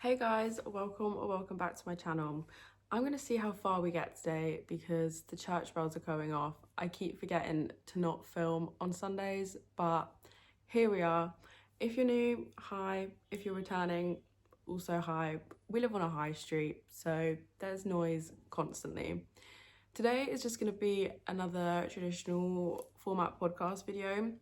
Hey guys, welcome back to my channel. I'm gonna see how far we get today because the church bells are going off. I keep forgetting to not film on Sundays, but here we are. If you're new, hi. If you're returning, also hi. We live on a high street, so there's noise constantly. Today is just gonna be another traditional format podcast video.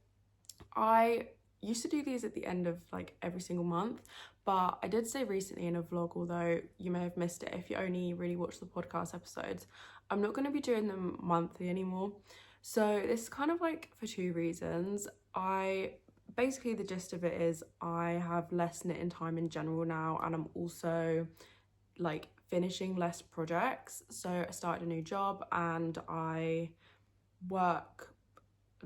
I used to do these at the end of like every single month, but I did say recently in a vlog, although you may have missed it if you only really watch the podcast episodes, I'm not going to be doing them monthly anymore. So this is kind of like for two reasons. Basically the gist of it is I have less knitting time in general now, and I'm also like finishing less projects. So I started a new job and I work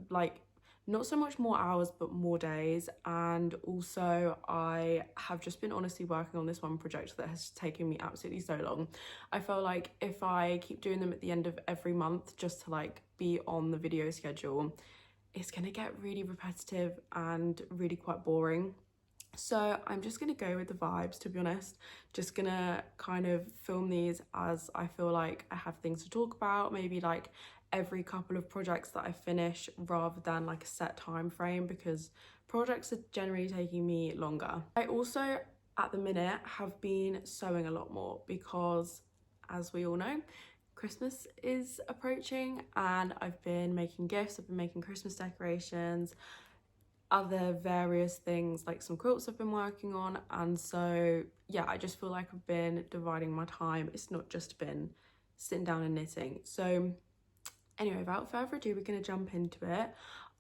like not so much more hours but more days, and also I have just been honestly working on this one project that has taken me absolutely so long. I feel like if I keep doing them at the end of every month just to like be on the video schedule, it's gonna get really repetitive and really quite boring. So I'm just gonna go with the vibes, to be honest. Just gonna kind of film these as I feel like I have things to talk about, maybe like every couple of projects that I finish rather than like a set time frame, because projects are generally taking me longer. I also at the minute have been sewing a lot more because, as we all know, Christmas is approaching and I've been making gifts, I've been making Christmas decorations, other various things like some quilts I've been working on, and so yeah, I just feel like I've been dividing my time. It's not just been sitting down and knitting. So anyway, without further ado, we're gonna jump into it.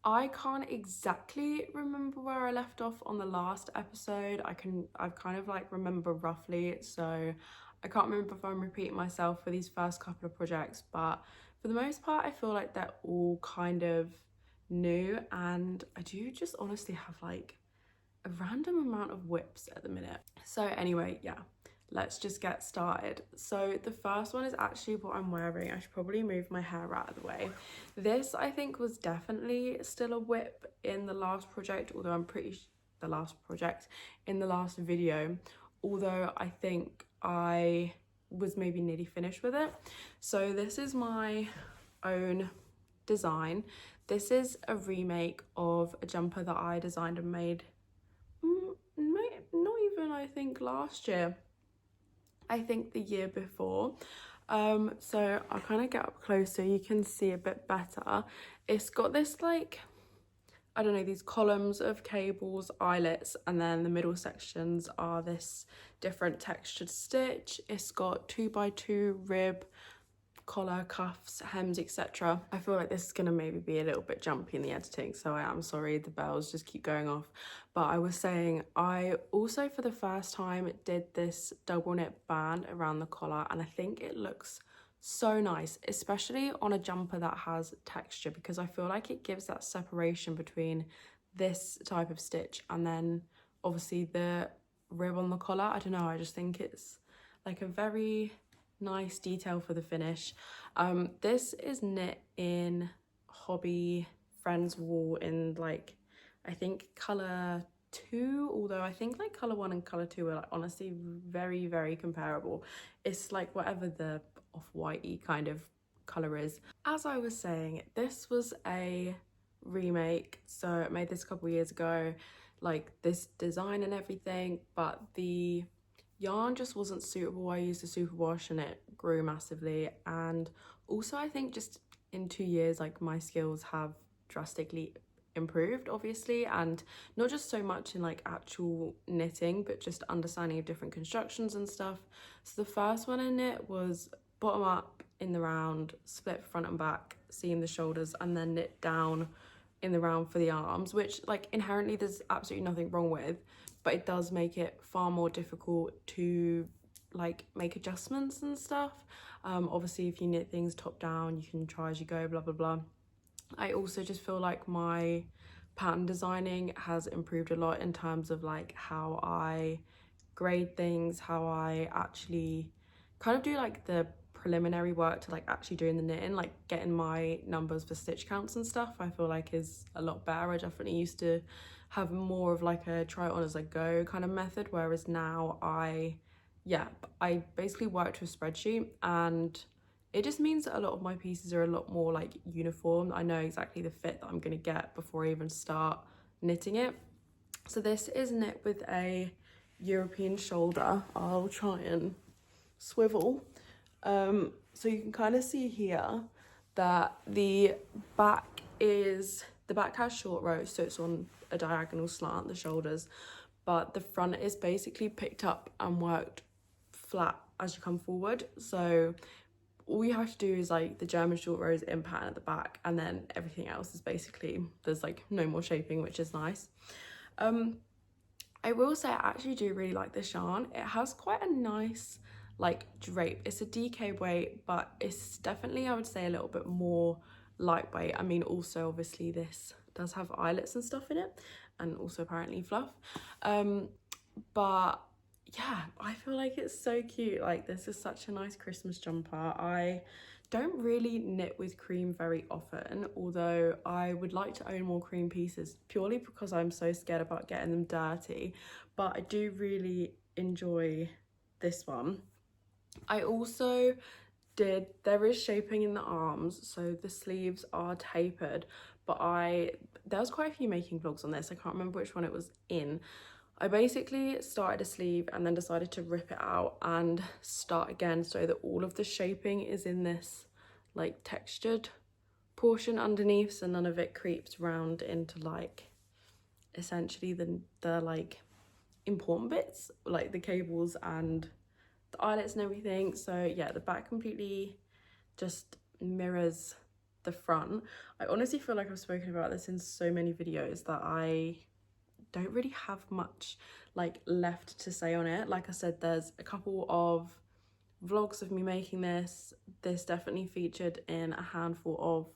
I can't exactly remember where I left off on the last episode. I've kind of like remember roughly, so I can't remember if I'm repeating myself for these first couple of projects, but for the most part I feel like they're all kind of new, and I do just honestly have like a random amount of whips at the minute. So anyway, yeah, let's just get started. So the first one is actually what I'm wearing. I should probably move my hair out of the way. This I think was definitely still a whip in the last project, although I'm pretty the last project in the last video, although I think I was maybe nearly finished with it. So this is my own design. This is a remake of a jumper that I designed and made not even I think last year, I think the year before. So I'll kind of get up close so you can see a bit better. It's got this like, I don't know, these columns of cables, eyelets, and then the middle sections are this different textured stitch. It's got 2x2 rib, collar, cuffs, hems, etc. I feel like this is gonna maybe be a little bit jumpy in the editing, so I am sorry, the bells just keep going off. But I was saying, I also for the first time did this double knit band around the collar, and I think it looks so nice, especially on a jumper that has texture, because I feel like it gives that separation between this type of stitch and then obviously the rib on the collar. I don't know, I just think it's like a very nice detail for the finish. This is knit in Hobby Friends Wool in like, I think colour 2, although I think like colour 1 and colour 2 are like honestly very, very comparable. It's like whatever the off-whitey kind of colour is. As I was saying, this was a remake, so I made this a couple years ago, like this design and everything, but the yarn just wasn't suitable. I used a superwash and it grew massively, and also I think just in 2 years like my skills have drastically improved, obviously, and not just so much in like actual knitting but just understanding of different constructions and stuff. So the first one I knit was bottom up in the round, split front and back, seam the shoulders, and then knit down in the round for the arms, which like inherently there's absolutely nothing wrong with, but it does make it far more difficult to like make adjustments and stuff. Obviously if you knit things top down, you can try as you go, blah blah blah. I also just feel like my pattern designing has improved a lot in terms of like how I grade things, how I actually kind of do like the preliminary work to like actually doing the knitting, like getting my numbers for stitch counts and stuff, I feel like is a lot better. I definitely used to have more of like a try it on as I go kind of method, whereas now I basically work to a spreadsheet, and it just means that a lot of my pieces are a lot more like uniform. I know exactly the fit that I'm going to get before I even start knitting it. So this is knit with a European shoulder. I'll try and swivel. So you can kind of see here that the back has short rows, so it's on a diagonal slant, the shoulders, but the front is basically picked up and worked flat as you come forward. So all you have to do is like the German short rows in pattern at the back, and then everything else is basically, there's like no more shaping, which is nice. I will say I actually do really like this yarn. It has quite a nice like drape. It's a DK weight, but it's definitely, I would say, a little bit more lightweight. I mean, also obviously this does have eyelets and stuff in it, and also apparently fluff. But yeah, I feel like it's so cute. Like, this is such a nice Christmas jumper. I don't really knit with cream very often, although I would like to own more cream pieces purely because I'm so scared about getting them dirty. But I do really enjoy this one. I also there is shaping in the arms, so the sleeves are tapered, but there was quite a few making vlogs on this. I can't remember which one it was in. I basically started a sleeve and then decided to rip it out and start again so that all of the shaping is in this like textured portion underneath, so none of it creeps round into like essentially the like important bits, like the cables and the eyelets and everything. So yeah, the back completely just mirrors the front. I honestly feel like I've spoken about this in so many videos that I don't really have much like left to say on it. Like I said, there's a couple of vlogs of me making this. This definitely featured in a handful of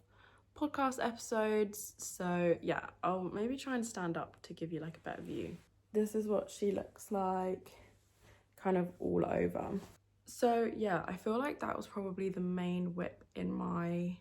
podcast episodes. So yeah, I'll maybe try and stand up to give you like a better view. This is what she looks like kind of all over. So yeah, I feel like that was probably the main whip in my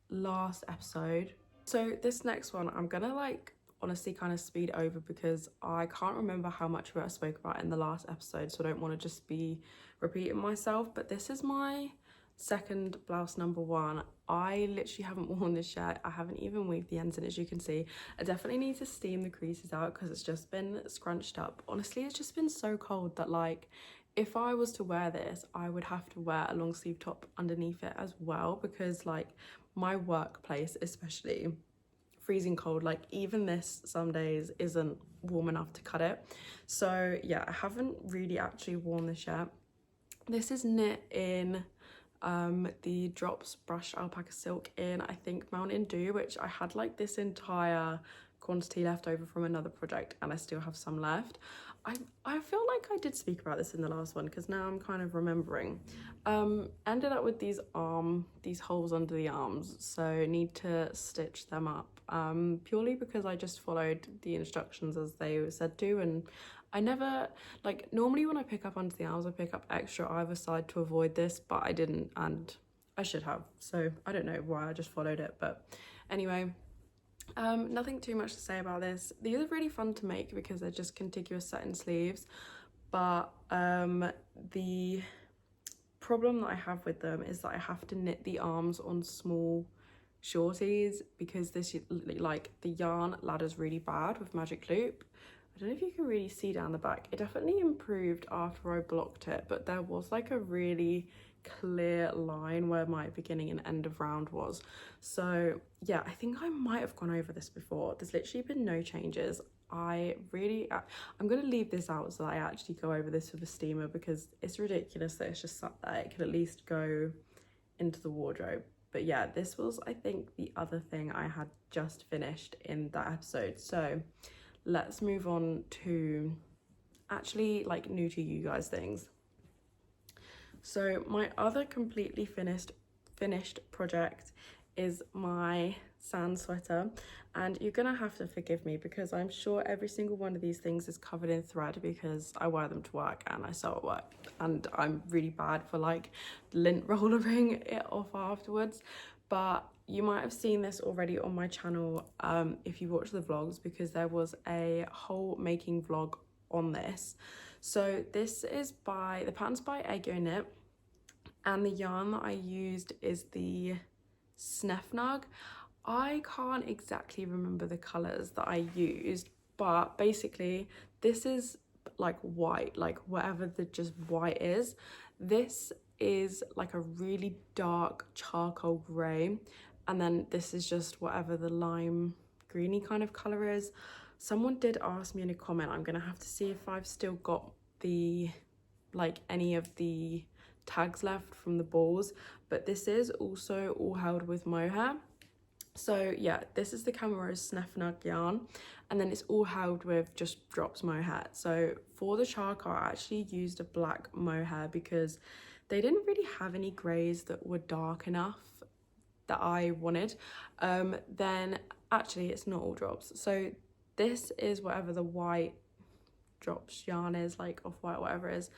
last episode. So this next one, I'm gonna like honestly kind of speed over because I can't remember how much of it I spoke about in the last episode, so I don't want to just be repeating myself. But this is my second blouse number one. I literally haven't worn this yet. I haven't even weaved the ends in, as you can see. I definitely need to steam the creases out because it's just been scrunched up. Honestly, it's just been so cold that like if I was to wear this, I would have to wear a long sleeve top underneath it as well, because like my workplace especially, freezing cold, like even this some days isn't warm enough to cut it. So yeah, I haven't really actually worn this yet. This is knit in the Drops Brushed Alpaca Silk in, I think, Mountain Dew, which I had like this entire quantity left over from another project and I still have some left. I feel like I did speak about this in the last one because now I'm kind of remembering. Ended up with these holes under the arms, so need to stitch them up, purely because I just followed the instructions as they said to, and I never, like, normally when I pick up under the arms I pick up extra either side to avoid this, but I didn't and I should have, so I don't know why I just followed it. But anyway, nothing too much to say about this. These are really fun to make because they're just contiguous satin sleeves, but the problem that I have with them is that I have to knit the arms on small shorties because this, like, the yarn ladder's really bad with Magic Loop. I don't know if you can really see down the back. It definitely improved after I blocked it, but there was like a really clear line where my beginning and end of round was. So yeah, I think I might have gone over this before. There's literally been no changes. I'm gonna leave this out so that I actually go over this with a steamer because it's ridiculous that it's just sat there. It could at least go into the wardrobe. But yeah, this was, I think, the other thing I had just finished in that episode. So let's move on to actually like new to you guys things. So my other completely finished project is my sand sweater, and you're gonna have to forgive me because I'm sure every single one of these things is covered in thread because I wear them to work and I sew at work, and I'm really bad for like lint rollering it off afterwards. but you might have seen this already on my channel if you watch the vlogs, because there was a whole making vlog on this. So this is the pattern's by Eggo Knit, and the yarn that I used is the Snefnug. I can't exactly remember the colours that I used, but basically this is like white, like whatever the just white is. This is like a really dark charcoal grey, and then this is just whatever the lime greeny kind of colour is. Someone did ask me in a comment, I'm gonna have to see if I've still got the like any of the tags left from the balls, but this is also all held with mohair. So yeah, this is the Camaro Snefnug yarn, and then it's all held with just drops mohair. So for the charcoal, I actually used a black mohair because they didn't really have any greys that were dark enough that I wanted. Then actually it's not all drops. So this is whatever the white drops yarn is, like off-white, whatever it is.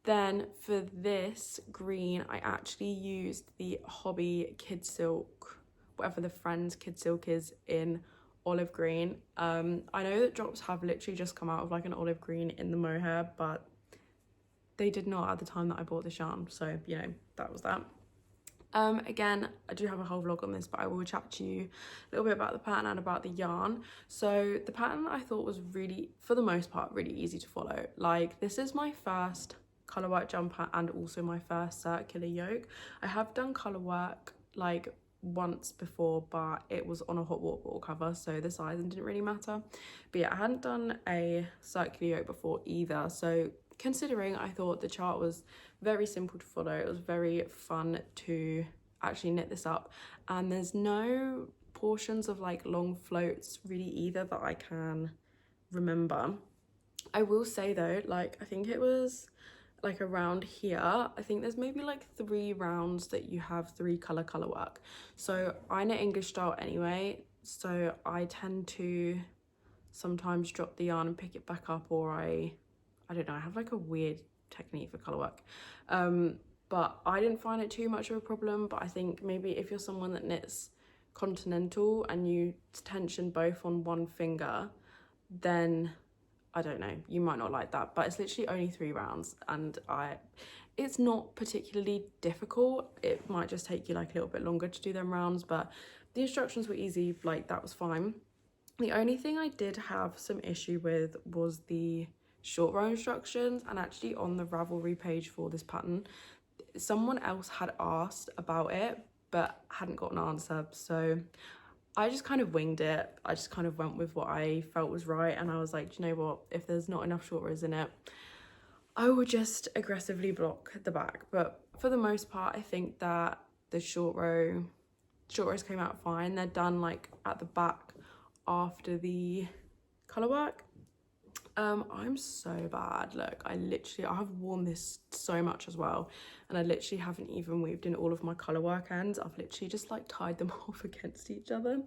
Then for this green, I actually used the Hobby Kid Silk, whatever the Friends Kid Silk is, in olive green. I know that drops have literally just come out of like an olive green in the mohair, but they did not at the time that I bought this yarn, so you know, that was that. Again, I do have a whole vlog on this, but I will chat to you a little bit about the pattern and about the yarn. So the pattern I thought was really, for the most part, really easy to follow. Like, this is my first colour work jumper and also my first circular yoke. I have done colour work like once before, but it was on a hot water bottle cover, so the sizing didn't really matter. But yeah, I hadn't done a circular yoke before either, so considering, I thought the chart was very simple to follow. It was very fun to actually knit this up, and there's no portions of like long floats really either that I can remember. I will say though, like I think it was like around here, I think there's maybe like 3 rounds that you have 3 colour work. So I knit English style anyway, so I tend to sometimes drop the yarn and pick it back up, or I don't know, I have like a weird technique for colour work. But I didn't find it too much of a problem, but I think maybe if you're someone that knits continental and you tension both on one finger, then I don't know, you might not like that. But it's literally only 3 rounds, and it's not particularly difficult. It might just take you like a little bit longer to do them rounds, but the instructions were easy, like that was fine. The only thing I did have some issue with was the short row instructions, and actually on the Ravelry page for this pattern, someone else had asked about it but hadn't got an answer, so I just kind of winged it. I just kind of went with what I felt was right, and I was like, do you know what, if there's not enough short rows in it, I would just aggressively block the back. But for the most part, I think that the short rows came out fine. They're done like at the back after the colour work. I'm so bad. Look, I have worn this so much as well, and I literally haven't even weaved in all of my colour work ends. I've literally just like tied them off against each other.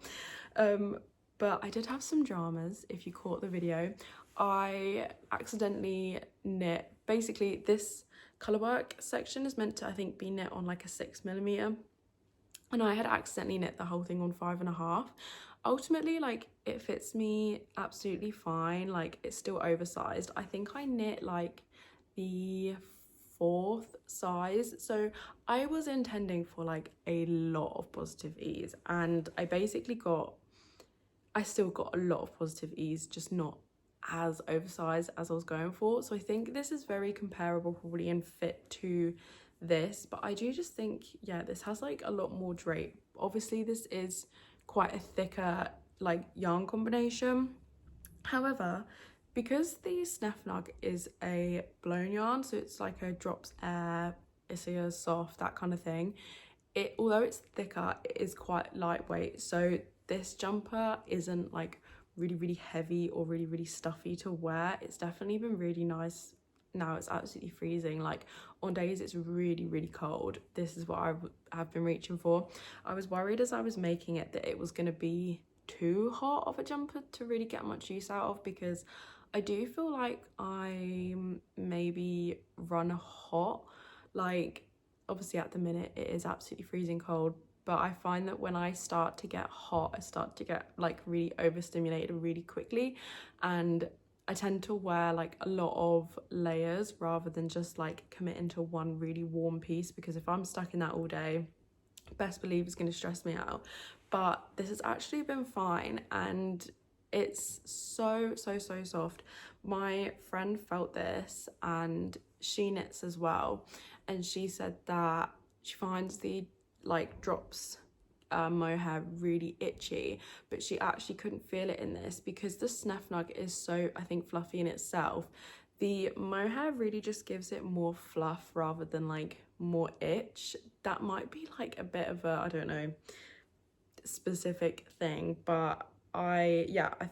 But I did have some dramas. If you caught the video, I accidentally knit, basically this colour work section is meant to, I think, be knit on like a 6mm, and I had accidentally knit the whole thing on 5.5. Ultimately, like, it fits me absolutely fine. Like, it's still oversized. I think I knit like the 4th size, so I was intending for like a lot of positive ease, and I still got a lot of positive ease, just not as oversized as I was going for. So I think this is very comparable probably in fit to this, but I do just think, yeah, this has like a lot more drape. Obviously this is quite a thicker like yarn combination. However, because the Snefnug is a blown yarn, so it's like a drops air, it's a soft, that kind of thing, although it's thicker, it is quite lightweight. So this jumper isn't like really heavy or really stuffy to wear. It's definitely been really nice. Now it's absolutely freezing. Like on days it's really cold, this is what I have been reaching for. I was worried as I was making it that it was going to be too hot of a jumper to really get much use out of, because I do feel like I maybe run hot. Like obviously at the minute it is absolutely freezing cold, but I find that when I start to get hot, I start to get like really overstimulated really quickly, and I tend to wear like a lot of layers rather than just like commit into one really warm piece, because if I'm stuck in that all day, best believe it's going to stress me out. But this has actually been fine, and it's so soft. My friend felt this and she knits as well, and she said that she finds the like drops mohair really itchy, but she actually couldn't feel it in this because the Snefnug is so, I think, fluffy in itself. The mohair really just gives it more fluff rather than like more itch. That might be like a bit of a, I don't know, specific thing, but I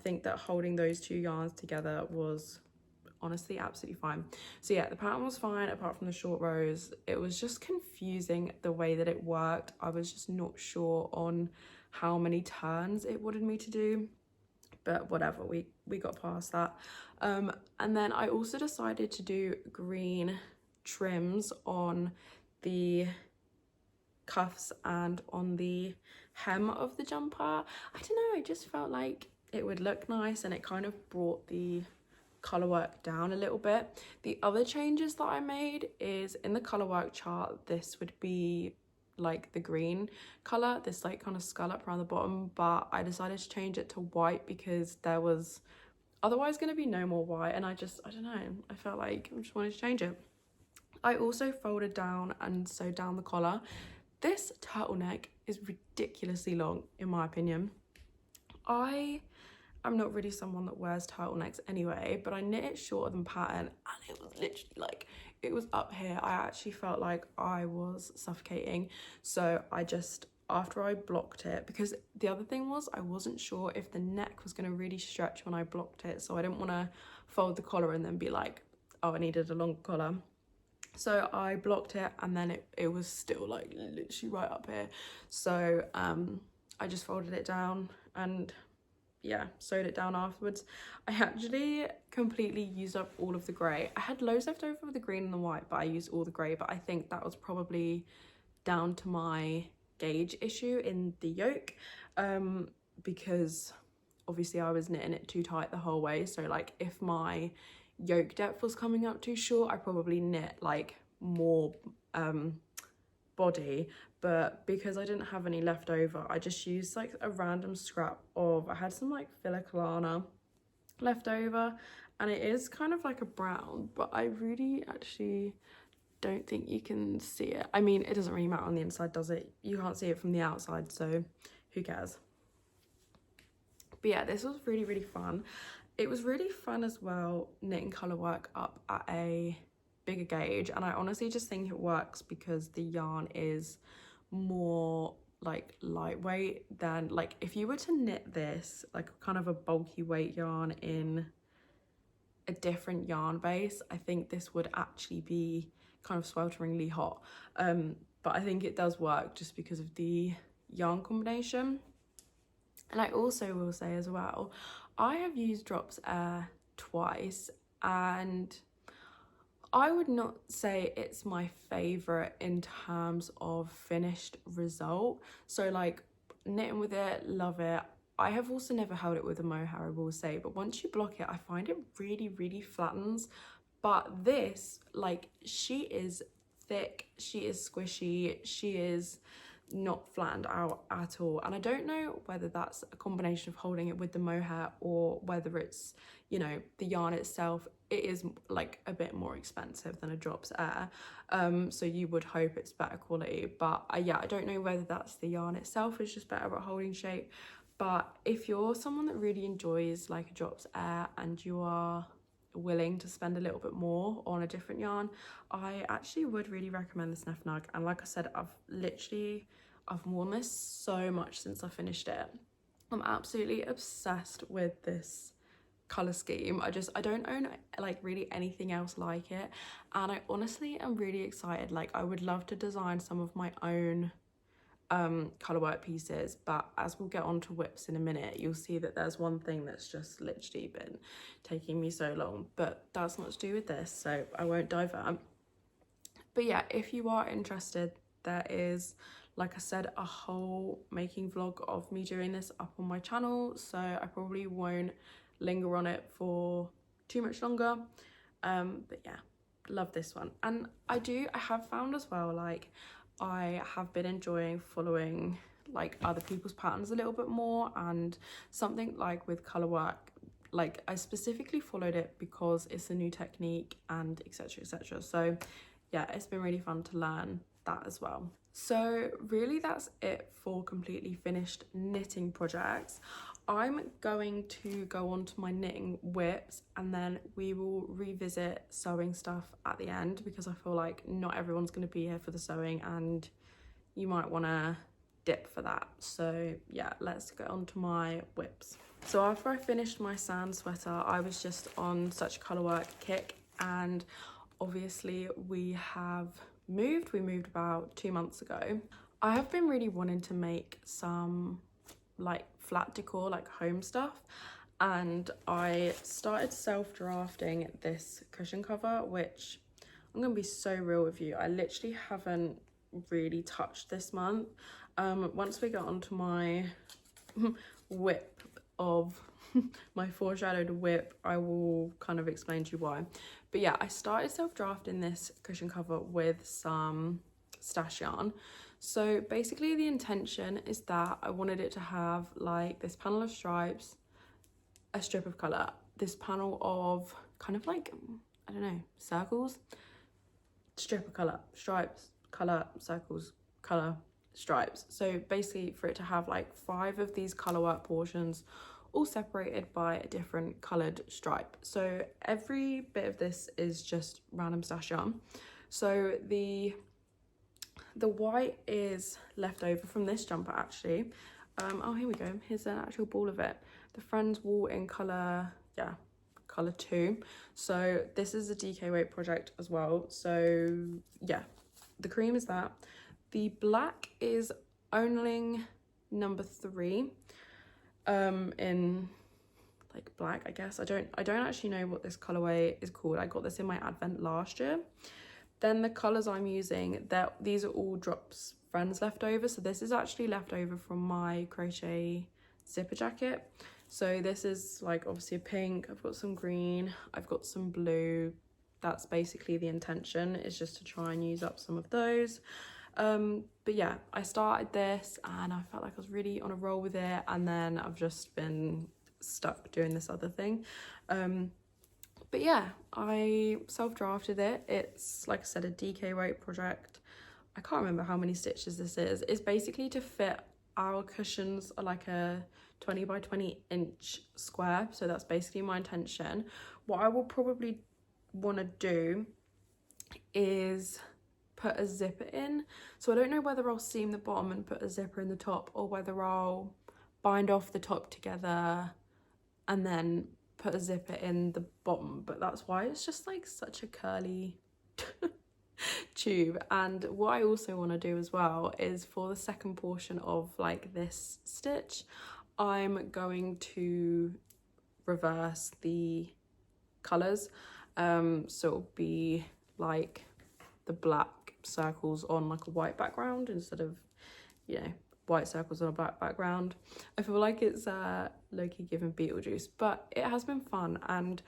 think that holding those two yarns together was honestly absolutely fine. So yeah, the pattern was fine apart from the short rows. It was just confusing the way that it worked. I was just not sure on how many turns it wanted me to do, but whatever, we got past that. And then I also decided to do green trims on the cuffs and on the hem of the jumper. I don't know, I just felt like it would look nice, and it kind of brought the color work down a little bit. The other changes that I made is in the color work chart, this would be like the green color, this like kind of scallop around the bottom, but I decided to change it to white because there was otherwise going to be no more white, and I don't know, I felt like I just wanted to change it. I also folded down and sewed down the collar. This turtleneck is ridiculously long in my opinion. I'm not really someone that wears turtlenecks anyway, but I knit it shorter than pattern, and it was literally like, it was up here. I actually felt like I was suffocating. So I just, after I blocked it, because the other thing was I wasn't sure if the neck was going to really stretch when I blocked it, so I didn't want to fold the collar and then be like, oh, I needed a longer collar. So I blocked it, and then it was still like literally right up here. So I just folded it down and yeah, sewed it down afterwards. I actually completely used up all of the grey. I had loads left over with the green and the white, but I used all the grey. But I think that was probably down to my gauge issue in the yoke, because obviously I was knitting it too tight the whole way. So like if my yoke depth was coming up too short, I probably knit like more body, but because I didn't have any left over, I just used like a random scrap of, I had some like Fila Kalana left over, and it is kind of like a brown, but I really actually don't think you can see it. I mean, it doesn't really matter on the inside, does it? You can't see it from the outside, so who cares? But yeah, this was really fun. It was really fun as well knitting colour work up at a bigger gauge, and I honestly just think it works because the yarn is more like lightweight than like if you were to knit this like kind of a bulky weight yarn in a different yarn base. I think this would actually be kind of swelteringly hot, but I think it does work just because of the yarn combination. And I also will say as well, I have used Drops Air twice, and I would not say it's my favourite in terms of finished result. So like knitting with it, love it. I have also never held it with a mohair, I will say, but once you block it, I find it really flattens. But this, like, she is thick, she is squishy, she is not flattened out at all. And I don't know whether that's a combination of holding it with the mohair or whether it's, you know, the yarn itself. It is like a bit more expensive than a Drops Air, so you would hope it's better quality, but yeah, I don't know whether that's the yarn itself is just better at holding shape. But if you're someone that really enjoys like a Drops Air and you are willing to spend a little bit more on a different yarn, I actually would really recommend the Snefnug. And like I said, I've worn this so much since I finished it. I'm absolutely obsessed with this color scheme. I don't own like really anything else like it, and I honestly am really excited. Like I would love to design some of my own color work pieces, but as we'll get on to whips in a minute, you'll see that there's one thing that's just literally been taking me so long, but that's not to do with this, so I won't divert. But yeah, if you are interested, there is like I said, a whole making vlog of me doing this up on my channel, so I probably won't linger on it for too much longer. But yeah, love this one. And I have found as well, like I have been enjoying following like other people's patterns a little bit more, and something like with color work, like I specifically followed it because it's a new technique and etc etc. So yeah, it's been really fun to learn that as well. So really that's it for completely finished knitting projects. I'm going to go on to my knitting whips, and then we will revisit sewing stuff at the end, because I feel like not everyone's going to be here for the sewing and you might want to dip for that. So yeah, let's get on to my whips. So after I finished my sand sweater, I was just on such a colour work kick, and obviously we moved about 2 months ago. I have been really wanting to make some like flat decor, like home stuff, and I started self-drafting this cushion cover, which I'm gonna be so real with you, I literally haven't really touched this month. Once we get onto my whip of my foreshadowed whip, I will kind of explain to you why. But yeah, I started self-drafting this cushion cover with some stash yarn. So basically the intention is that I wanted it to have like this panel of stripes, a strip of colour, this panel of kind of like, I don't know, circles, strip of colour, stripes, colour, circles, colour, stripes. So basically for it to have like 5 of these colour work portions, all separated by a different coloured stripe. So every bit of this is just random stash yarn. So the white is left over from this jumper actually. Oh, here we go, here's an actual ball of it. The Friends wool in colour, yeah, colour 2. So this is a DK weight project as well. So yeah, the cream is that. The black is Onling number 3 in like black, I guess. I don't actually know what this colorway is called. I got this in my advent last year. Then the colors I'm using, these are all Drops Friends leftover. So this is actually leftover from my crochet zipper jacket. So this is like obviously a pink, I've got some green, I've got some blue. That's basically the intention, is just to try and use up some of those. But yeah, I started this and I felt like I was really on a roll with it, and then I've just been stuck doing this other thing. But yeah, I self-drafted it. It's, like I said, a DK weight project. I can't remember how many stitches this is. It's basically to fit our cushions are like a 20 by 20 inch square. So that's basically my intention. What I will probably want to do is put a zipper in. So I don't know whether I'll seam the bottom and put a zipper in the top, or whether I'll bind off the top together and then put a zipper in the bottom. But that's why it's just like such a curly tube. And what I also want to do as well is, for the second portion of like this stitch, I'm going to reverse the colors. So it'll be like the black circles on like a white background instead of, you know, white circles on a black background. I feel like it's low-key giving Beetlejuice, but it has been fun. And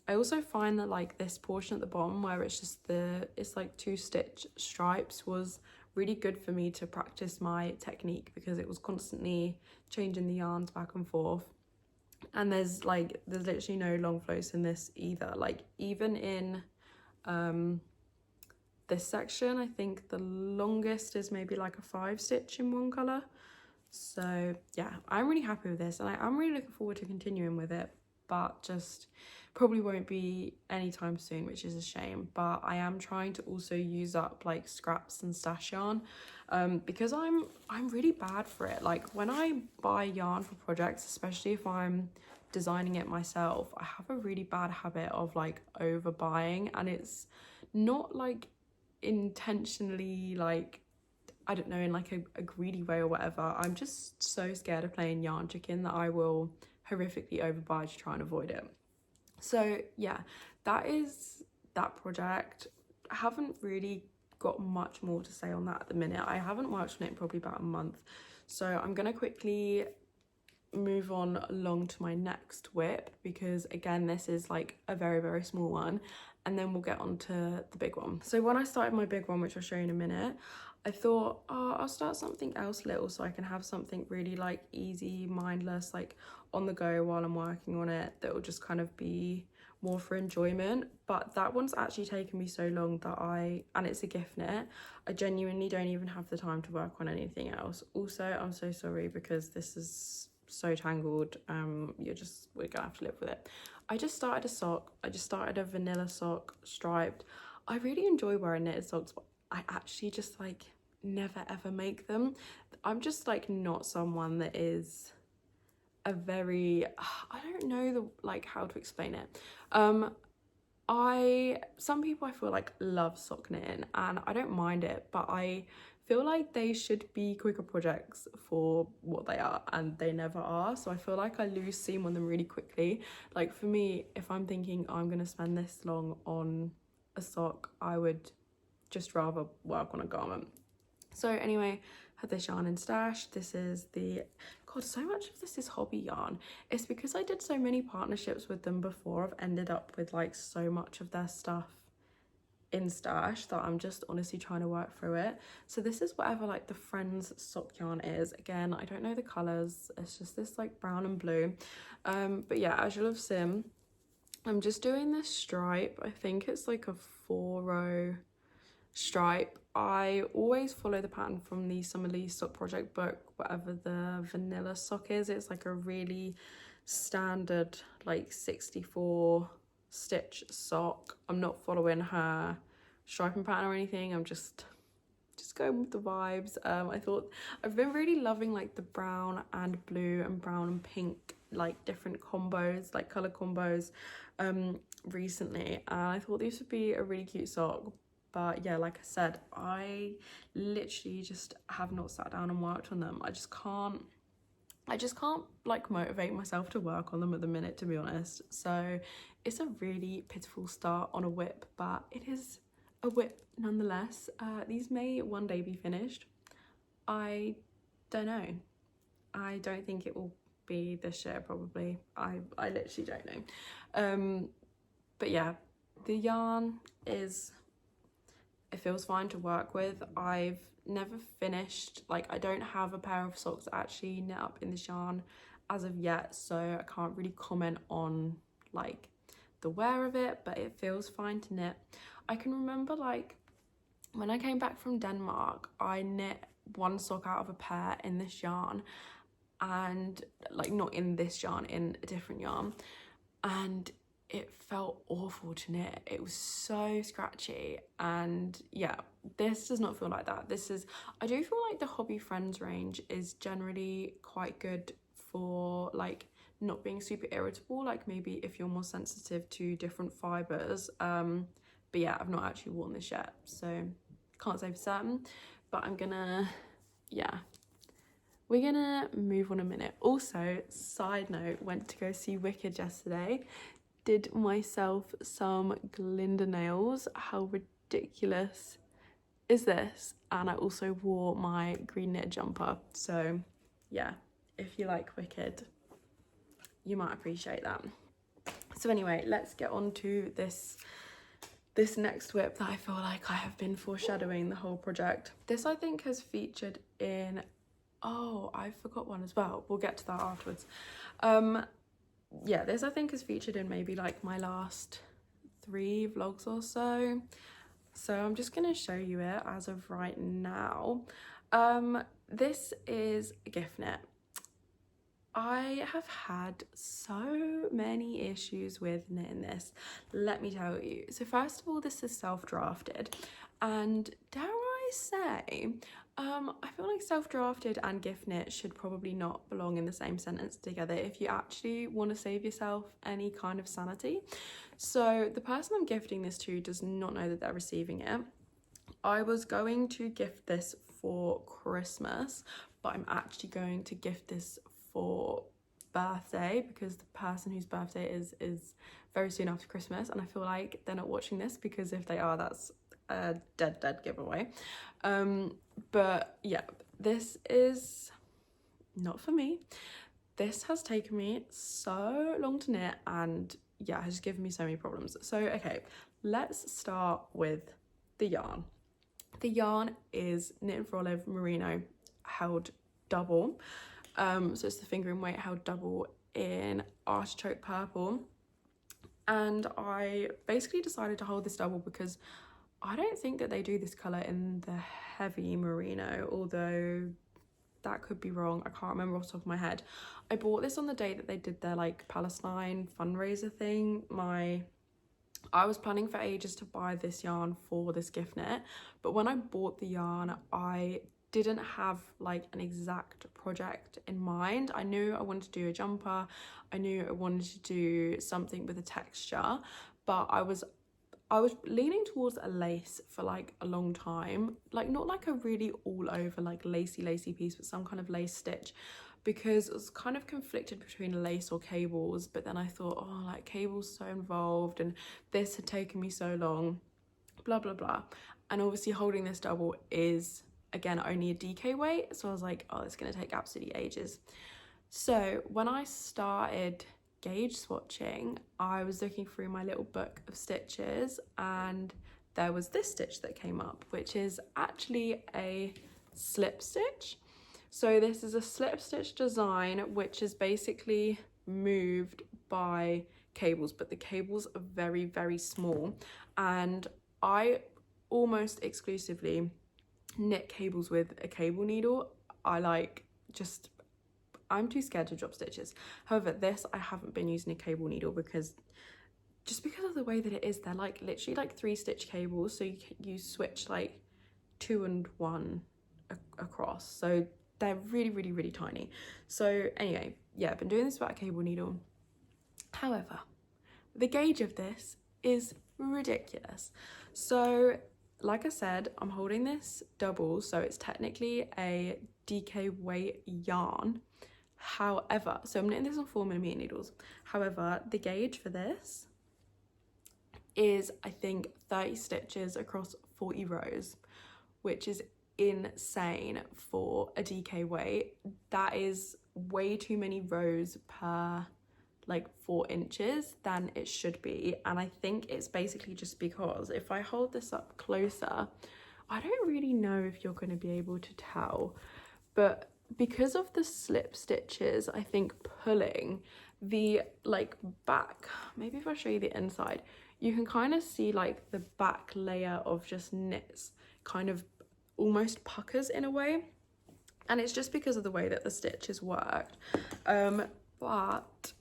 I also find that like this portion at the bottom where it's just it's like 2 stitch stripes was really good for me to practice my technique, because it was constantly changing the yarns back and forth. And there's literally no long floats in this either. Like even in this section, I think the longest is maybe like a 5 stitch in one colour. So yeah, I'm really happy with this, and I'm really looking forward to continuing with it, but just probably won't be anytime soon, which is a shame. But I am trying to also use up like scraps and stash yarn, because I'm really bad for it. Like when I buy yarn for projects, especially if I'm designing it myself, I have a really bad habit of like overbuying, and it's not like intentionally, like, I don't know, in like a greedy way or whatever. I'm just so scared of playing yarn chicken that I will horrifically overbuy to try and avoid it. So yeah, that is that project. I haven't really got much more to say on that at the minute. I haven't worked on it in probably about a month, so I'm gonna quickly move on along to my next whip, because again, this is like a very, very small one, and then we'll get on to the big one. So when I started my big one, which I'll show you in a minute, I thought, oh, I'll start something else little so I can have something really like easy, mindless, like on the go while I'm working on it, that will just kind of be more for enjoyment. But that one's actually taken me so long that and it's a gift knit, I genuinely don't even have the time to work on anything else. Also, I'm so sorry because this is so tangled. We're gonna have to live with it. I just started a sock. I just started a vanilla sock, striped. I really enjoy wearing knitted socks, but I actually just like never ever make them. I'm just like not someone that is a very, I don't know how to explain it. Some people I feel like love sock knitting, and I don't mind it, but I feel like they should be quicker projects for what they are, and they never are. So I feel like I lose steam on them really quickly. Like for me, if I'm thinking I'm gonna spend this long on a sock, I would just rather work on a garment. So anyway, had this yarn in stash. This is God, so much of this is hobby yarn. It's because I did so many partnerships with them before. I've ended up with like so much of their stuff in stash that I'm just honestly trying to work through it. So this is whatever like the Friends sock yarn is. Again, I don't know the colors. It's just this like brown and blue. But yeah, as you'll have seen, I'm just doing this stripe. I think it's like a 4-row stripe. I always follow the pattern from the Summer Lee sock project book, whatever the vanilla sock is. It's like a really standard like 64 stitch sock. I'm not following her striping pattern or anything. I'm just going with the vibes. I thought I've been really loving like the brown and blue and brown and pink, like different combos, like color combos recently, and I thought these would be a really cute sock. But yeah, like I said, I literally just have not sat down and worked on them. I just can't like motivate myself to work on them at the minute, to be honest. So it's a really pitiful start on a whip, but it is a whip nonetheless. These may one day be finished. I don't know. I don't think it will be this year, probably. I literally don't know. But yeah, the yarn is, it feels fine to work with. I've never finished, like I don't have a pair of socks actually knit up in this yarn as of yet, so I can't really comment on like the wear of it, but it feels fine to knit. I can remember like when I came back from Denmark, I knit one sock out of a pair in this yarn, and like not in this yarn, in a different yarn, and it felt awful to knit. It was so scratchy, and yeah, this does not feel like that. I do feel like the Hobby Friends range is generally quite good for like not being super irritable, like maybe if you're more sensitive to different fibers. But yeah, I've not actually worn this yet, so can't say for certain, but we're gonna move on a minute. Also, side note, went to go see Wicked yesterday. Did myself some Glinda nails. How ridiculous is this? And I also wore my green knit jumper. So yeah, if you like Wicked, you might appreciate that. So anyway, let's get on to this next whip that I feel like I have been foreshadowing the whole project. This I think has featured in, oh, I forgot one as well. We'll get to that afterwards. Yeah, this I think is featured in maybe like my last 3 vlogs or so. So I'm just going to show you it as of right now. This is a gift knit. I have had so many issues with knitting this, let me tell you. So first of all, this is self-drafted, and dare I say, I feel like self-drafted and gift knit should probably not belong in the same sentence together if you actually want to save yourself any kind of sanity. So the person I'm gifting this to does not know that they're receiving it. I was going to gift this for Christmas, but I'm actually going to gift this for birthday because the person whose birthday is very soon after Christmas, and I feel like they're not watching this, because if they are, that's a dead giveaway. But yeah, this is not for me. This has taken me so long to knit, and yeah, has given me so many problems. So okay, let's start with the yarn. The yarn is Knit and for Olive Merino held double. So it's the fingering weight held double in Artichoke Purple. And I basically decided to hold this double because I don't think that they do this colour in the heavy merino, although that could be wrong. I can't remember off the top of my head. I bought this on the day that they did their like Palestine fundraiser thing. I was planning for ages to buy this yarn for this gift knit, but when I bought the yarn, I didn't have like an exact project in mind. I knew I wanted to do a jumper. I knew I wanted to do something with a texture, but I was leaning towards a lace for like a long time, like not like a really all over like lacy piece, but some kind of lace stitch, because it was kind of conflicted between lace or cables. But then I thought, oh, like cables so involved, and this had taken me so long, blah blah blah. And obviously holding this double is again only a DK weight, so I was like, oh, it's gonna take absolutely ages. So when I started gauge swatching, I was looking through my little book of stitches, and there was this stitch that came up, which is actually a slip stitch. So this is a slip stitch design, which is basically moved by cables, but the cables are very, very small. And I almost exclusively knit cables with a cable needle. I'm too scared to drop stitches. However, this, I haven't been using a cable needle because of the way that it is. They're like literally like 3-stitch cables, so you switch like 2 and 1 across. So they're really tiny. So anyway, yeah, I've been doing this without a cable needle. However, the gauge of this is ridiculous. So like I said, I'm holding this double, so it's technically a DK weight yarn. However, so I'm knitting this on 4mm needles. However, the gauge for this is, I think, 30 stitches across 40 rows, which is insane for a DK weight. That is way too many rows per like 4 inches than it should be. And I think it's basically just because if I hold this up closer, I don't really know if you're going to be able to tell, but because of the slip stitches, I think pulling the like back, maybe if I show you the inside, you can kind of see like the back layer of just knits kind of almost puckers in a way, and it's just because of the way that the stitches worked. But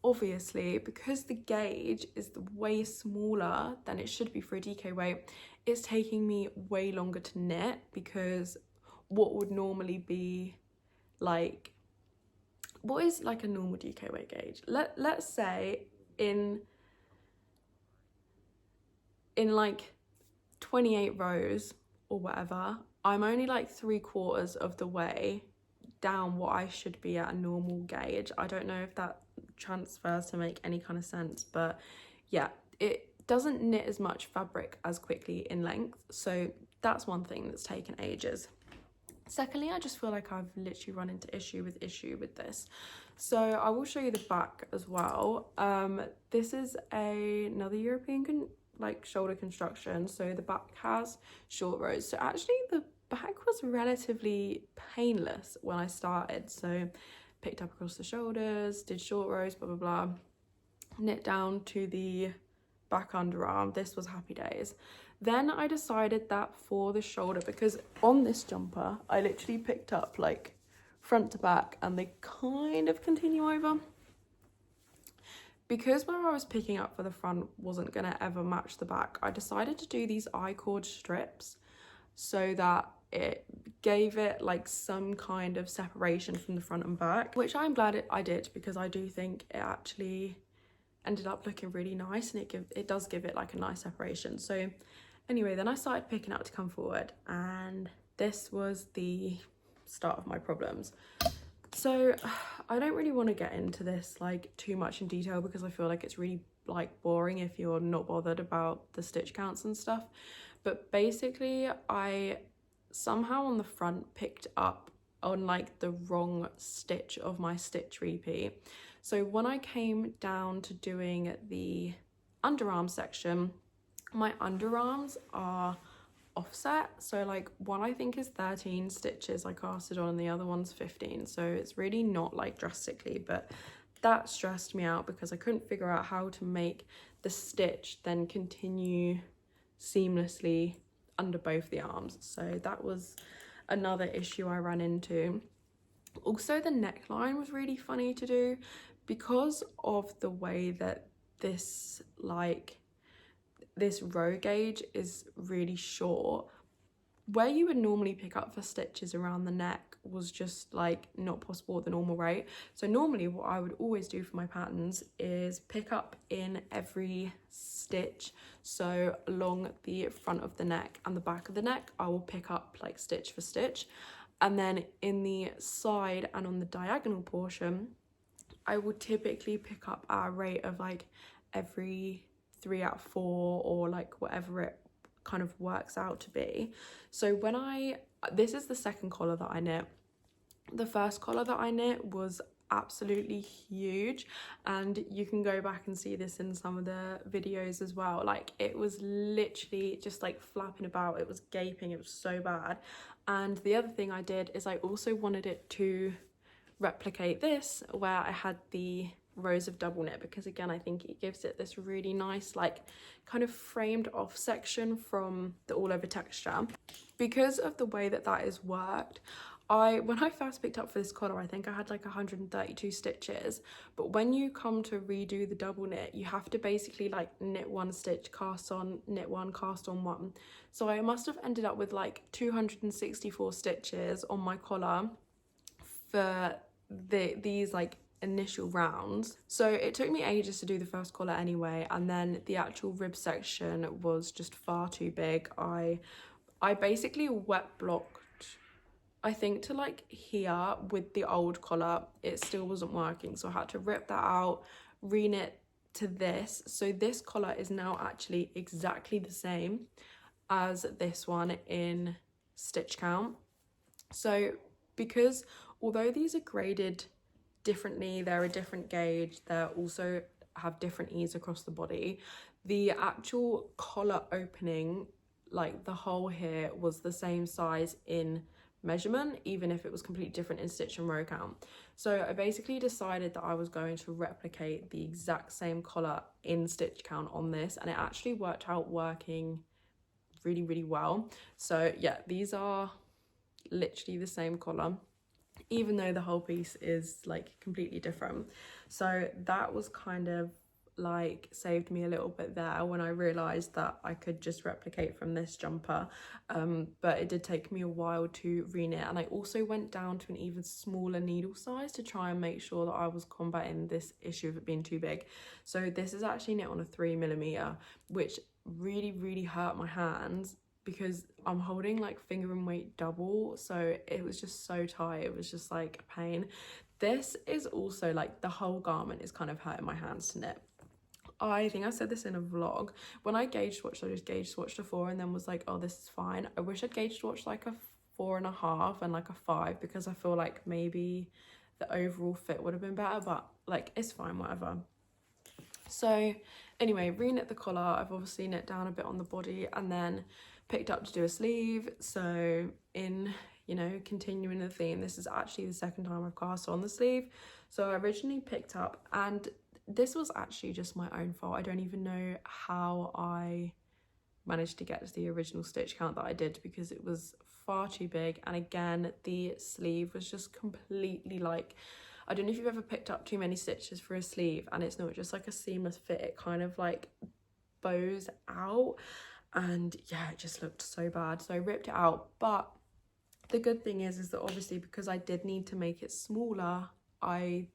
obviously, because the gauge is way smaller than it should be for a DK weight, it's taking me way longer to knit, because what would normally be like, what is like a normal DK weight gauge? Let's say in like 28 rows or whatever, I'm only like 3/4 of the way down what I should be at a normal gauge. I don't know if that transfers to make any kind of sense, but yeah, it doesn't knit as much fabric as quickly in length, so that's one thing that's taken ages. Secondly, I just feel like I've literally run into issue with this. So I will show you the back as well. This is another European shoulder construction, so the back has short rows. So actually the back was relatively painless when I started. So picked up across the shoulders, did short rows, blah blah blah, knit down to the back underarm. This was happy days. Then I decided that for the shoulder, because on this jumper I literally picked up like front to back and they kind of continue over, because where I was picking up for the front wasn't gonna ever match the back. I decided to do these I-cord strips so that it gave it like some kind of separation from the front and back, which I'm glad I did, because I do think it actually ended up looking really nice, and it does give it like a nice separation. So anyway, then I started picking up to come forward, and this was the start of my problems. So I don't really want to get into this like too much in detail, because I feel like it's really like boring if you're not bothered about the stitch counts and stuff. But basically I somehow on the front picked up on like the wrong stitch of my stitch repeat. So when I came down to doing the underarm section, my underarms are offset, so like one I think is 13 stitches I casted on and the other one's 15, so it's really not like drastically, but that stressed me out because I couldn't figure out how to make the stitch then continue seamlessly under both the arms. So that was another issue I ran into. Also, the neckline was really funny to do because of the way that this row gauge is really short. Where you would normally pick up for stitches around the neck was just like not possible at the normal rate. So normally what I would always do for my patterns is pick up in every stitch. So along the front of the neck and the back of the neck, I will pick up like stitch for stitch. And then in the side and on the diagonal portion, I would typically pick up at a rate of like every 3 out of 4 or like whatever it kind of works out to be. So this is the second collar that I knit. The first collar that I knit was absolutely huge, and you can go back and see this in some of the videos as well. Like it was literally just like flapping about, it was gaping, it was so bad. And the other thing I did is I also wanted it to replicate this, where I had the rows of double knit, because again I think it gives it this really nice like kind of framed off section from the all over texture. Because of the way that is worked, when I first picked up for this collar, I think I had like 132 stitches, but when you come to redo the double knit, you have to basically like knit one stitch, cast on, knit one, cast on one. So I must have ended up with like 264 stitches on my collar for these like initial rounds. So it took me ages to do the first collar anyway, and then the actual rib section was just far too big. I basically wet blocked, I think, to like here with the old collar. It still wasn't working, so I had to rip that out, re-knit to this. So this collar is now actually exactly the same as this one in stitch count. So because although these are graded differently, they're a different gauge, they also have different ease across the body, the actual collar opening, like the hole here, was the same size in measurement, even if it was completely different in stitch and row count. So I basically decided that I was going to replicate the exact same collar in stitch count on this, and it actually worked out working really, really well. So yeah, these are literally the same collar, even though the whole piece is like completely different. So that was kind of like saved me a little bit there when I realized that I could just replicate from this jumper, but it did take me a while to re-knit, and I also went down to an even smaller needle size to try and make sure that I was combating this issue of it being too big. So this is actually knit on a 3mm, which really hurt my hands because I'm holding like finger and weight double, so it was just so tight, it was just like a pain. This is also like the whole garment is kind of hurting my hands to knit. I think I said this in a vlog, when I gauge swatched, I just gauge swatched a 4 and then was like, oh, this is fine. I wish I'd gauge swatched like a 4.5 and like a 5, because I feel like maybe the overall fit would have been better, but like it's fine, whatever. So anyway, re-knit the collar. I've obviously knit down a bit on the body and then picked up to do a sleeve. So in, you know, continuing the theme, this is actually the second time I've cast on the sleeve. So I originally picked up, and this was actually just my own fault. I don't even know how I managed to get to the original stitch count that I did, because it was far too big. And again, the sleeve was just completely like, I don't know if you've ever picked up too many stitches for a sleeve and it's not just like a seamless fit, it kind of like bows out, and yeah, it just looked so bad. So I ripped it out. But the good thing is that obviously because I did need to make it smaller, I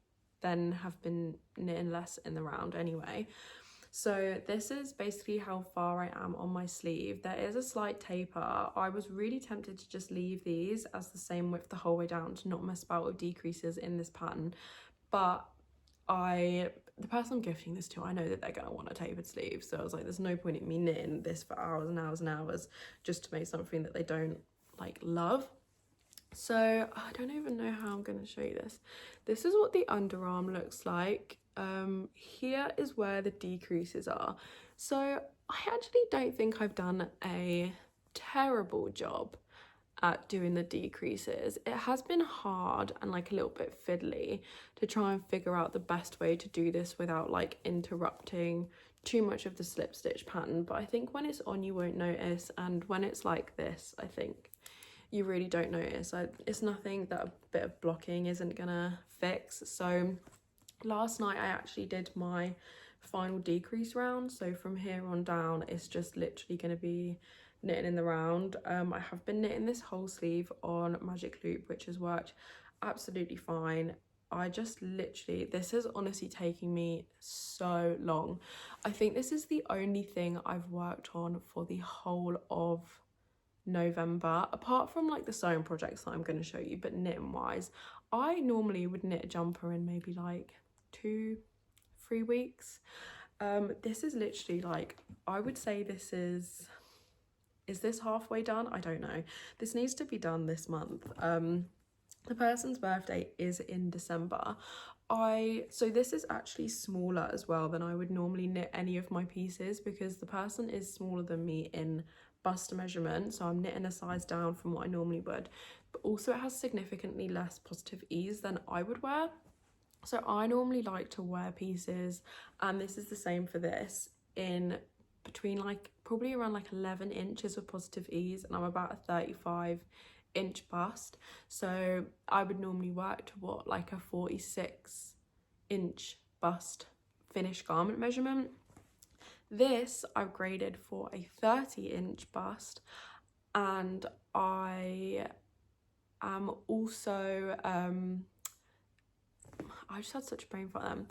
then have been knitting less in the round anyway. So this is basically how far I am on my sleeve. There is a slight taper. I was really tempted to just leave these as the same width the whole way down to not mess about with decreases in this pattern, but I the person I'm gifting this to, I know that they're going to want a tapered sleeve, so I was like, there's no point in me knitting this for hours and hours and hours just to make something that they don't like love. So I don't even know how I'm going to show you this. This is what the underarm looks like. Here is where the decreases are. So I actually don't think I've done a terrible job at doing the decreases. It has been hard and like a little bit fiddly to try and figure out the best way to do this without like interrupting too much of the slip stitch pattern, but I think when it's on you won't notice, and when it's like this I think you really don't notice. It's nothing that a bit of blocking isn't gonna fix. So last night I actually did my final decrease round, so from here on down it's just literally going to be knitting in the round. I have been knitting this whole sleeve on magic loop, which has worked absolutely fine. I just literally, this is honestly taking me so long. I think this is the only thing I've worked on for the whole of November, apart from like the sewing projects that I'm going to show you, but knitting wise I normally would knit a jumper in maybe like 2-3 weeks. This is literally like, I would say this is this halfway done? I don't know. This needs to be done this month. The person's birthday is in December. So this is actually smaller as well than I would normally knit any of my pieces, because the person is smaller than me in bust measurement, so I'm knitting a size down from what I normally would, but also it has significantly less positive ease than I would wear. So I normally like to wear pieces, and this is the same for this, in between like probably around like 11 inches of positive ease, and I'm about a 35-inch bust, so I would normally work to what, like a 46-inch bust finished garment measurement. This I've graded for a 30-inch bust, and I am also I just had such a brain fart then.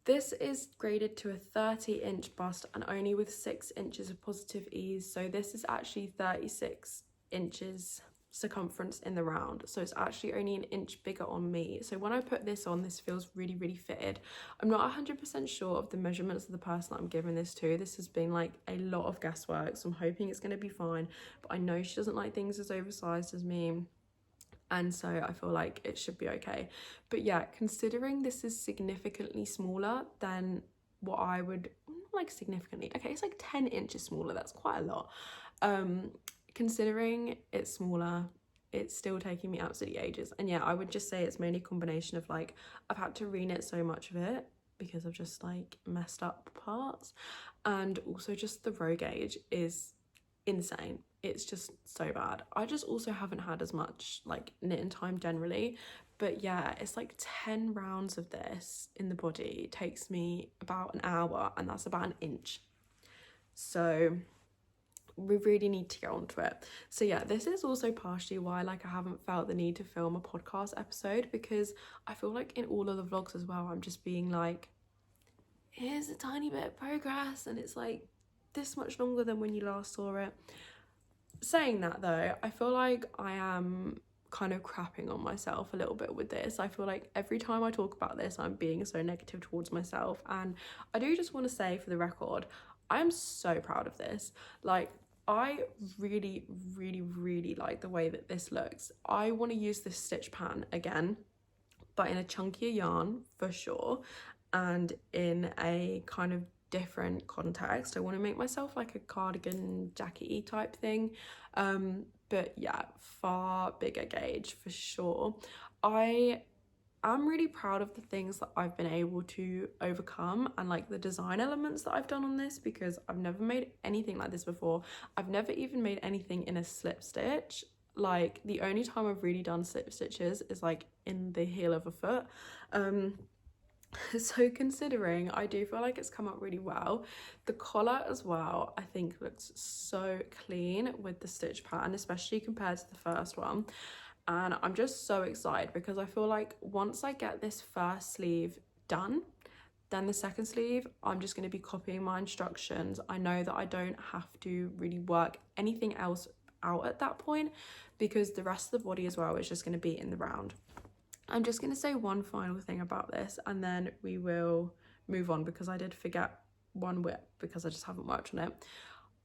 This is graded to a 30-inch bust and only with 6 inches of positive ease. So this is actually 36 inches circumference in the round. So it's actually only an inch bigger on me. So when I put this on, this feels really, really fitted. I'm not 100% sure of the measurements of the person that I'm giving this to. This has been like a lot of guesswork, so I'm hoping it's going to be fine. But I know she doesn't like things as oversized as me, and so I feel like it should be okay. But yeah, considering this is significantly smaller than what I would, like significantly, okay, it's like 10 inches smaller, that's quite a lot. Considering it's smaller, it's still taking me absolutely ages. And yeah, I would just say it's mainly a combination of like, I've had to reknit so much of it because I've just like messed up parts, and also just the row gauge is insane. It's just so bad. I just also haven't had as much like knitting time generally, but yeah, it's like 10 rounds of this in the body. It takes me about an hour, and that's about an inch, so we really need to get onto it. So yeah, this is also partially why like I haven't felt the need to film a podcast episode, because I feel like in all of the vlogs as well, I'm just being like, here's a tiny bit of progress, and it's like this much longer than when you last saw it. Saying that though, I feel like I am kind of crapping on myself a little bit with this. I feel like every time I talk about this, I'm being so negative towards myself, and I do just want to say for the record, I am so proud of this. Like, I really, really, really like the way that this looks. I want to use this stitch pattern again, but in a chunkier yarn for sure, and in a kind of different context. I want to make myself like a cardigan jacket-y type thing, but yeah, far bigger gauge for sure. I am really proud of the things that I've been able to overcome, and like the design elements that I've done on this, because I've never made anything like this before. I've never even made anything in a slip stitch. Like the only time I've really done slip stitches is like in the heel of a foot. So considering, I do feel like it's come out really well. The collar as well, I think looks so clean with the stitch pattern, especially compared to the first one. And I'm just so excited, because I feel like once I get this first sleeve done, then the second sleeve, I'm just going to be copying my instructions. I know that I don't have to really work anything else out at that point, because the rest of the body as well is just going to be in the round. I'm just going to say one final thing about this, and then we will move on because I did forget one whip because I just haven't worked on it.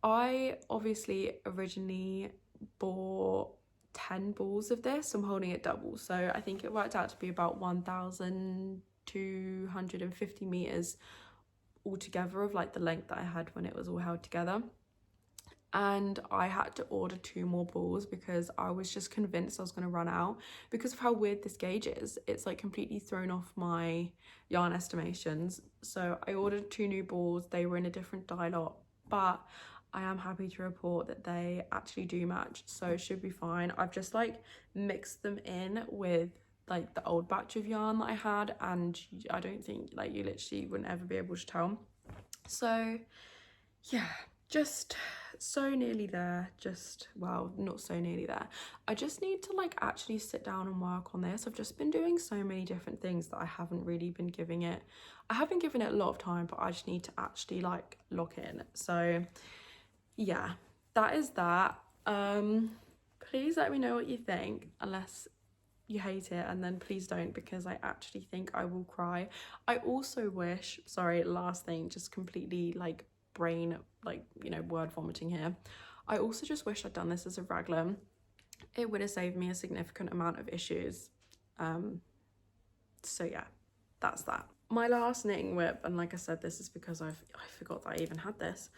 I obviously originally bought 10 balls of this. I'm holding it double, so I think it worked out to be about 1,250 meters altogether of like the length that I had when it was all held together. And I had to order 2 more balls because I was just convinced I was going to run out because of how weird this gauge is. It's like completely thrown off my yarn estimations. So I ordered 2 new balls. They were in a different dye lot, but I am happy to report that they actually do match, so it should be fine. I've just like mixed them in with like the old batch of yarn that I had, and I don't think like you literally wouldn't ever be able to tell. So yeah, just so nearly there. Just, well, not so nearly there. I just need to like actually sit down and work on this. I've just been doing so many different things that I haven't really been giving it. I have been giving it a lot of time, but I just need to actually like lock in. So yeah, that is that. Please let me know what you think, unless you hate it, and then please don't, because I actually think I will cry. I also wish, sorry, last thing, just completely like brain, like, you know, word vomiting here. I also just wish I'd done this as a raglan. It would have saved me a significant amount of issues. So yeah, that's that. My last knitting whip, and like I said, this is because I forgot that I even had this.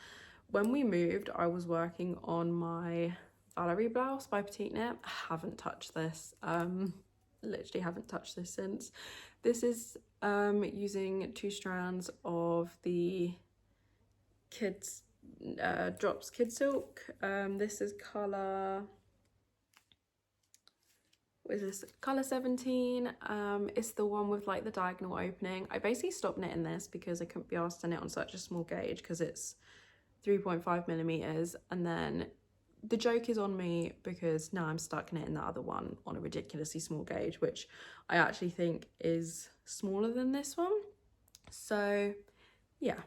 When we moved, I was working on my Valerie blouse by Petite Knit. I haven't touched this. Literally haven't touched this since. This is using 2 strands of the kids drops kid silk. This is color, what is this, color 17. It's the one with like the diagonal opening. I basically stopped knitting this because I couldn't be asked to knit on such a small gauge because it's 3.5 millimeters, and then the joke is on me because now I'm stuck knitting the other one on a ridiculously small gauge, which I actually think is smaller than this one. So yeah,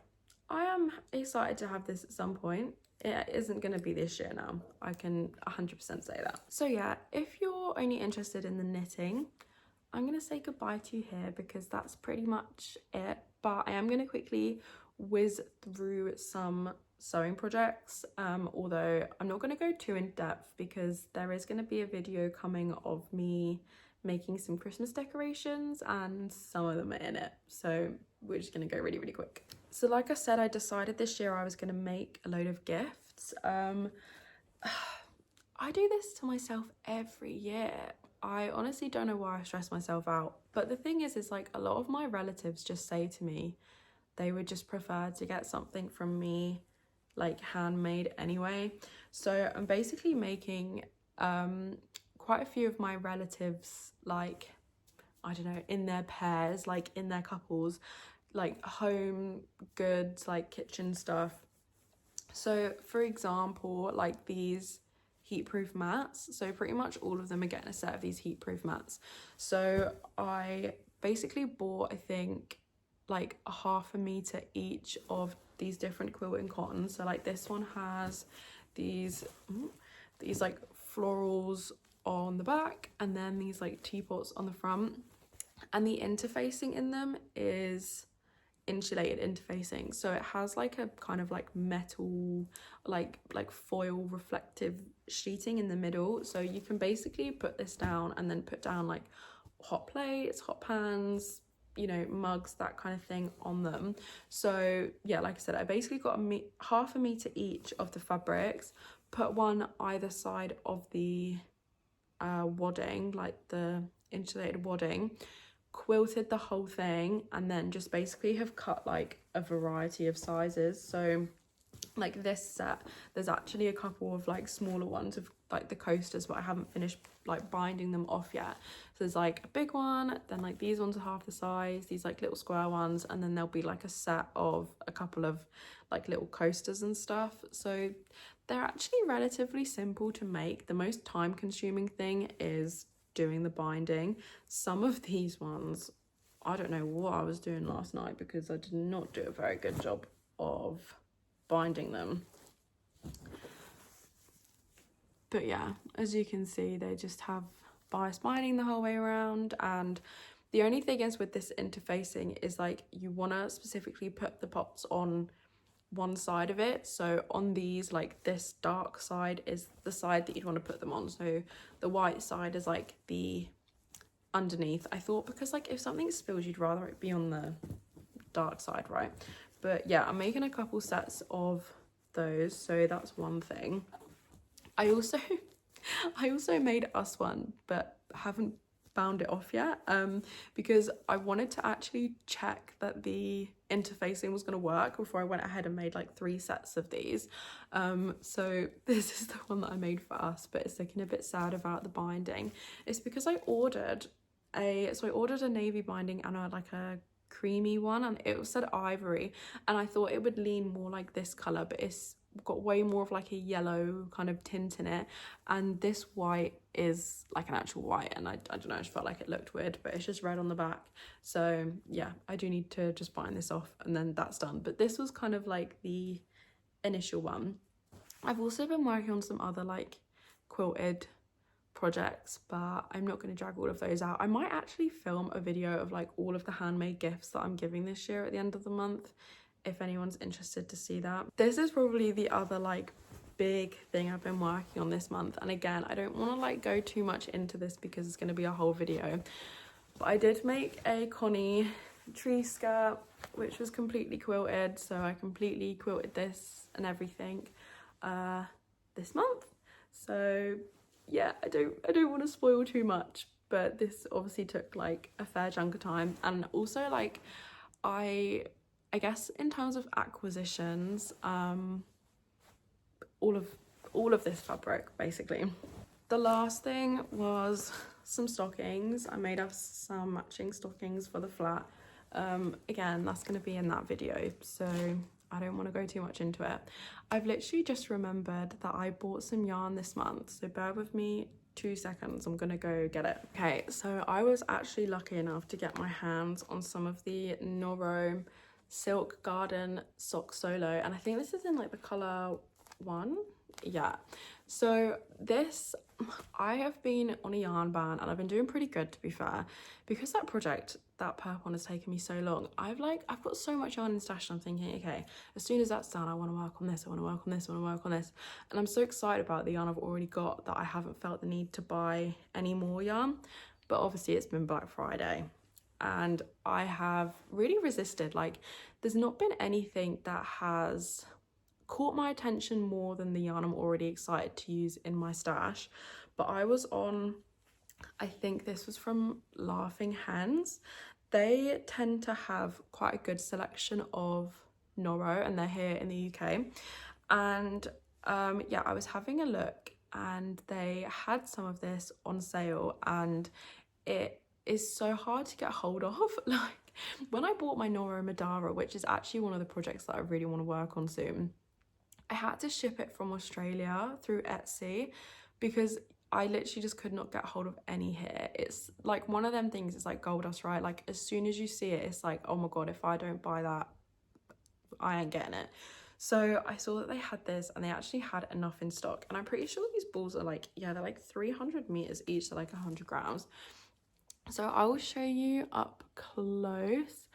I am excited to have this at some point. It isn't going to be this year now, I can 100% say that. So yeah, if you're only interested in the knitting, I'm going to say goodbye to you here because that's pretty much it. But I am going to quickly whiz through some sewing projects, although I'm not going to go too in depth because there is going to be a video coming of me making some Christmas decorations and some of them are in it, so we're just going to go really quick. So like I said, I decided this year I was going to make a load of gifts. I do this to myself every year. I honestly don't know why I stress myself out, but the thing is like a lot of my relatives just say to me they would just prefer to get something from me like handmade anyway. So I'm basically making quite a few of my relatives, like, I don't know, in their pairs, like in their couples, like home goods, like kitchen stuff. So for example, like these heat-proof mats, so pretty much all of them are getting a set of these heat-proof mats. So I basically bought, I think, like a half a meter each of these different quilting cottons. So like this one has these like florals on the back, and then these like teapots on the front, and the interfacing in them is insulated interfacing, so it has like a kind of like metal, like foil reflective sheeting in the middle, so you can basically put this down and then put down like hot plates, hot pans, you know, mugs, that kind of thing on them. So yeah, like I said, I basically got half a meter each of the fabrics, put one either side of the wadding, like the insulated wadding, quilted the whole thing, and then just basically have cut like a variety of sizes. So like this set, there's actually a couple of like smaller ones of like the coasters, but I haven't finished like binding them off yet. So there's like a big one, then like these ones are half the size, these like little square ones, and then there'll be like a set of a couple of like little coasters and stuff. So they're actually relatively simple to make. The most time consuming thing is doing the binding. Some of these ones, I don't know what I was doing last night because I did not do a very good job of binding them. But yeah, as you can see, they just have bias binding the whole way around, and The only thing is with this interfacing is like you want to specifically put the pops on one side of it. So on these, like this dark side is the side that you'd want to put them on. So the white side is like the underneath. I thought because like if something spills, you'd rather it be on the dark side, right? But yeah, I'm making a couple sets of those, so that's one thing. I also made us one, but haven't bound it off yet, because I wanted to actually check that the interfacing was going to work before I went ahead and made like 3 sets of these. So this is the one that I made for us, but it's looking a bit sad about the binding. It's because I ordered a navy binding and a creamy one, and it said ivory, and I thought it would lean more like this color, but it's got way more of like a yellow kind of tint in it, and this white is like an actual white, and I don't know, I just felt like it looked weird, but it's just red on the back. So yeah, I do need to just bind this off and then that's done. But this was kind of like the initial one. I've also been working on some other like quilted projects, but I'm not going to drag all of those out. I might actually film a video of like all of the handmade gifts that I'm giving this year at the end of the month, if anyone's interested to see that. This is probably the other like big thing I've been working on this month, and again, I don't want to like go too much into this because it's going to be a whole video, but I did make a Connie tree skirt which was completely quilted. So I completely quilted this and everything this month. So yeah, I don't want to spoil too much, but this obviously took like a fair chunk of time. And also like I guess in terms of acquisitions, all of this fabric basically. The last thing was some stockings. I made us some matching stockings for the flat. Again, that's going to be in that video, so I don't want to go too much into it. I've literally just remembered that I bought some yarn this month, so bear with me 2 seconds, I'm gonna go get it. Okay, so I was actually lucky enough to get my hands on some of the Noro Silk Garden Sock Solo, and I think this is in like the colour 1. Yeah, so this, I have been on a yarn ban and I've been doing pretty good, to be fair, because that project, that purple one, has taken me so long. I've got so much yarn in stash, and I'm thinking, okay, as soon as that's done, I want to work on this, I want to work on this, I want to work on this, and I'm so excited about the yarn I've already got that I haven't felt the need to buy any more yarn. But obviously it's been Black Friday and I have really resisted. Like, there's not been anything that has caught my attention more than the yarn I'm already excited to use in my stash. But I was on, I think this was from Laughing Hens. They tend to have quite a good selection of Noro, and they're here in the UK. And yeah, I was having a look and they had some of this on sale, and it is so hard to get hold of. Like, when I bought my Noro Madara, which is actually one of the projects that I really want to work on soon, I had to ship it from Australia through Etsy because I literally just could not get hold of any here. It's like one of them things, it's like gold dust, right? Like, as soon as you see it, it's like, oh my god, if I don't buy that, I ain't getting it. So I saw that they had this and they actually had enough in stock, and I'm pretty sure these balls are like, yeah, they're like 300 meters each, so like 100 grams. So I will show you up close.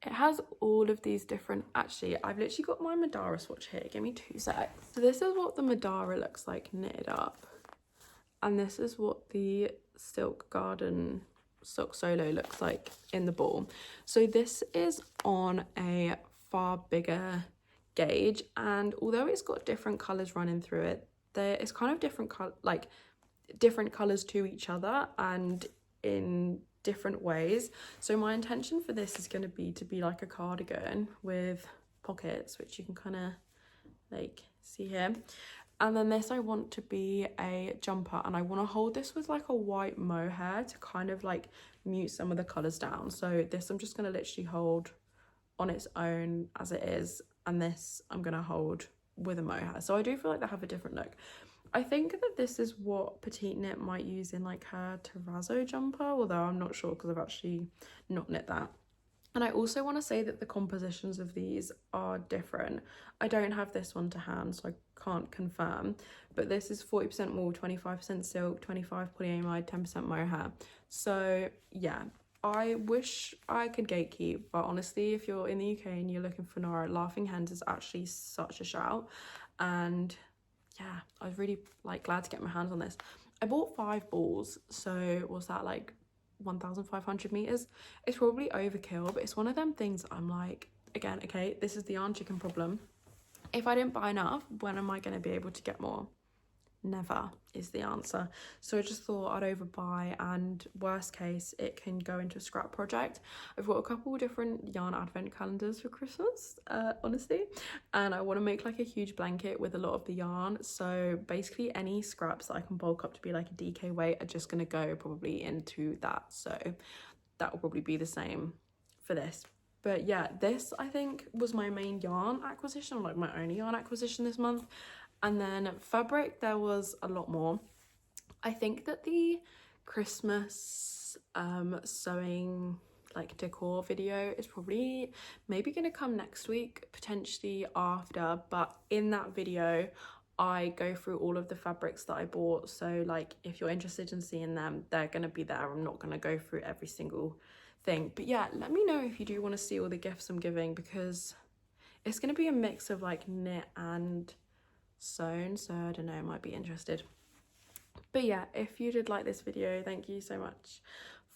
It has all of these different, actually, I've literally got my Madara swatch here. Give me 2 secs. So this is what the Madara looks like knitted up. And this is what the Silk Garden Sock Solo looks like in the ball. So this is on a far bigger gauge. And although it's got different colours running through it, it's kind of different colours to each other and in different ways. So my intention for this is going to be like a cardigan with pockets, which you can kind of like see here. And then this I want to be a jumper, and I want to hold this with like a white mohair to kind of like mute some of the colours down. So this I'm just going to literally hold on its own as it is, and this I'm going to hold with a mohair. So I do feel like they have a different look. I think that this is what Petite Knit might use in like her terrazzo jumper, although I'm not sure because I've actually not knit that. And I also want to say that the compositions of these are different. I don't have this one to hand, so I can't confirm, but this is 40% wool, 25% silk, 25 polyamide, 10% mohair. So yeah, I wish I could gatekeep, but honestly, if you're in the UK and you're looking for Nora, Laughing Hens is actually such a shout. And yeah, I was really like glad to get my hands on this. I bought 5 balls, so was that like 1,500 meters? It's probably overkill, but it's one of them things I'm like, again, okay, this is the yarn chicken problem. If I didn't buy enough, when am I going to be able to get more? Never is the answer. So I just thought I'd overbuy, and worst case it can go into a scrap project. I've got a couple different yarn advent calendars for Christmas, honestly, and I want to make like a huge blanket with a lot of the yarn. So basically any scraps that I can bulk up to be like a DK weight are just going to go probably into that. So that will probably be the same for this. But yeah, this I think was my main yarn acquisition, like my only yarn acquisition this month. And then fabric, there was a lot more. I think that the Christmas sewing like decor video is probably maybe gonna come next week, potentially after, but in that video I go through all of the fabrics that I bought. So like if you're interested in seeing them, they're gonna be there. I'm not gonna go through every single thing, but yeah, let me know if you do want to see all the gifts I'm giving, because it's gonna be a mix of like knit and sewn, so I don't know, I might be interested. But yeah, if you did like this video, thank you so much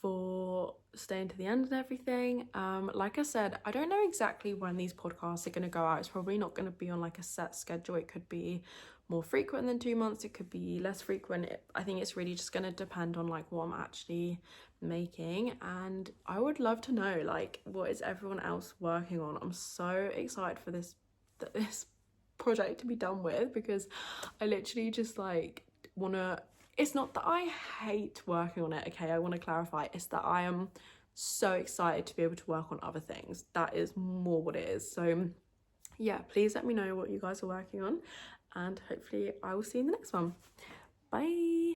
for staying to the end and everything. Like I said, I don't know exactly when these podcasts are going to go out. It's probably not going to be on like a set schedule. It could be more frequent than 2 months, it could be less frequent. I think it's really just going to depend on like what I'm actually making, and I would love to know like what is everyone else working on. I'm so excited for this project to be done with, because I literally just like wanna, it's not that I hate working on it, okay, I want to clarify, it's that I am so excited to be able to work on other things. That is more what it is. So yeah, please let me know what you guys are working on, and hopefully I will see you in the next one. Bye.